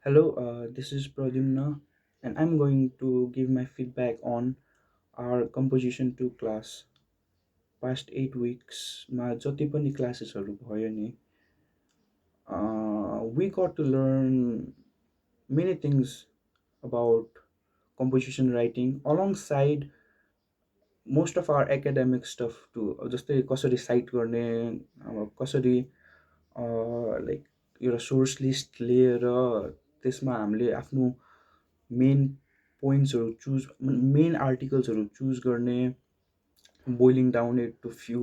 Hello, this is Pradyumna, and I'm going to give my feedback on our composition 2 class. Past 8 weeks, मा जति पनि क्लासेसहरू भयो नि, we got to learn many things about composition writing alongside most of our academic stuff too. जस्तै कसरी site गर्ने, कसरी लाइक एउटा सोर्स लिस्ट लिएर त्यसमा हामीले आफ्नो मेन पोइन्ट्सहरू चुज मेन आर्टिकल्सहरू चुज गर्ने boiling down it to few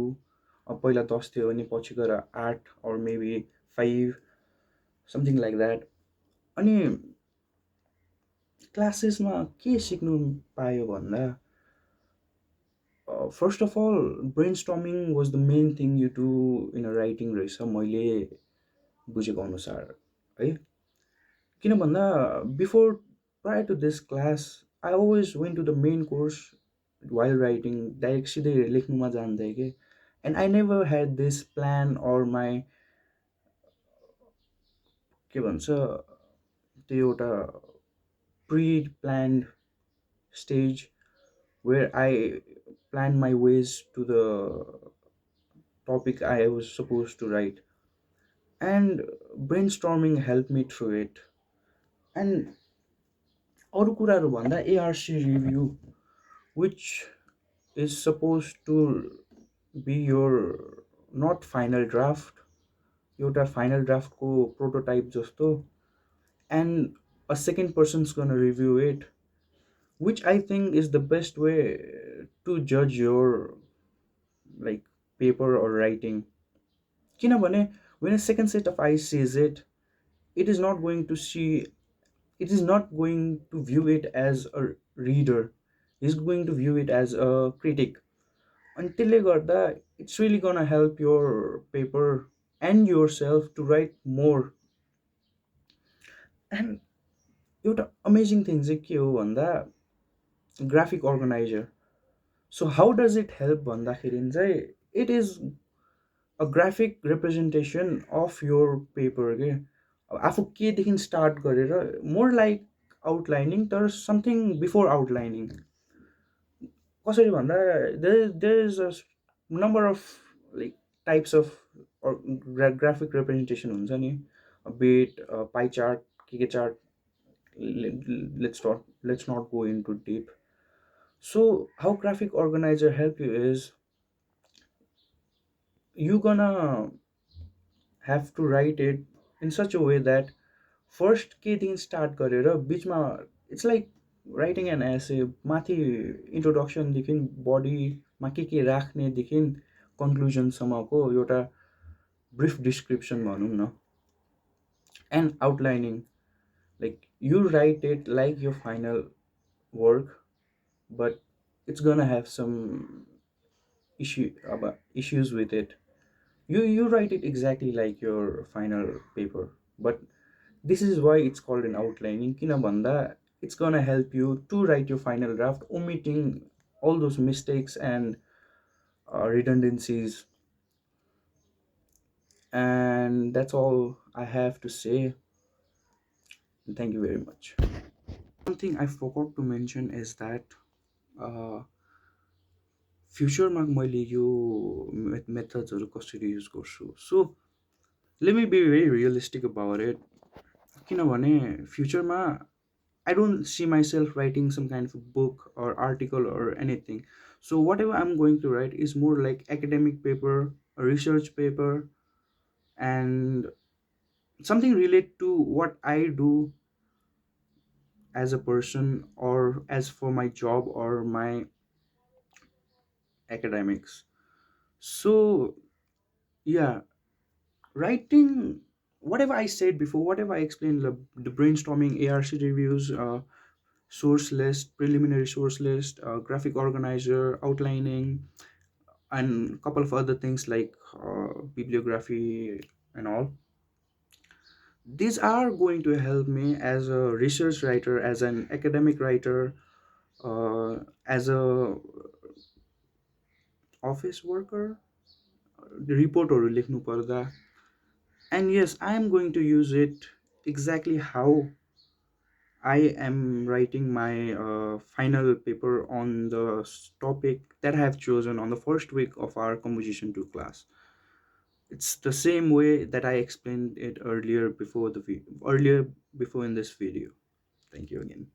पहिला 10 थियो भने पछि गएर 8 or maybe 5 something like that अनि क्लासेसमा के सिक्नु पायो भन्दा first of all brainstorming was the main thing you do in a writing रहेछ मैले बुझेको अनुसार है किन भन्दा before prior to this class I always went to the main course while writing direct सिधै लेख्नुमा जान्थेँ कि and I never had this plan or my के भन्छ त्यो एउटा pre-planned stage where I planned my ways to the topic I was supposed to write and brainstorming helped me through it and अरू कुराहरू भन्दा ARC review which is supposed to be your not final draft एउटा final draft को prototype जस्तो and a second person's gonna review it which I think is the best way to judge your like paper or writing किनभने when a second set of eyes sees it it is not going to see it is not going to view it as a reader it is going to view it as a critic अनि त्यसले गर्दा it's really gonna help your paper and yourself to write more and एउटा amazing thing चाहिँ के हो भन्दा graphic organiser so how does it help भन्दाखेरि चाहिँ it is a graphic representation of your paper के अब आफू केदेखि स्टार्ट गरेर मोर लाइक आउटलाइनिङ तर समथिङ बिफोर आउटलाइनिङ कसरी भन्दा there is a number of like types of graphic representation हुन्छ नि बेट पाई चार्ट के chart let's not go into deep so how graphic organizer help you is you gonna have to write it in such a way that first केदेखि start गरेर बिचमा it's like writing an essay माथि इन्ट्रोडक्सनदेखि बडीमा के राख्नेदेखि कन्क्लुजनसम्मको एउटा brief description भनौँ न end आउटलाइनिङ like you write it like your final work but it's gonna have some issues with it you write it exactly like your final paper but this is why it's called an outlining kina bhanda it's gonna help you to write your final draft omitting all those mistakes and redundancies and that's all I have to say. Thank you very much. One thing I forgot to mention is that फ्युचरमा मैले यो मेथड्सहरू कसरी use गर्छु so let me be very realistic about it किनभने फ्युचरमा I don't see myself writing some kind of book or article or anything so whatever I am going to write is more like academic paper research paper and something relate to what I do as a person or as for my job or my academics so yeah writing whatever I said before whatever I explained the brainstorming ARC reviews source list preliminary source list graphic organizer outlining and a couple of other things like bibliography and all these are going to help me as a research writer as an academic writer as a office worker रिपोर्टहरू लेख्नु पर्दा and yes I am going to use it exactly how I am writing my final paper on the topic that I have chosen on the first week of our composition 2 class. It's the same way that I explained it earlier before in this video. Thank you again.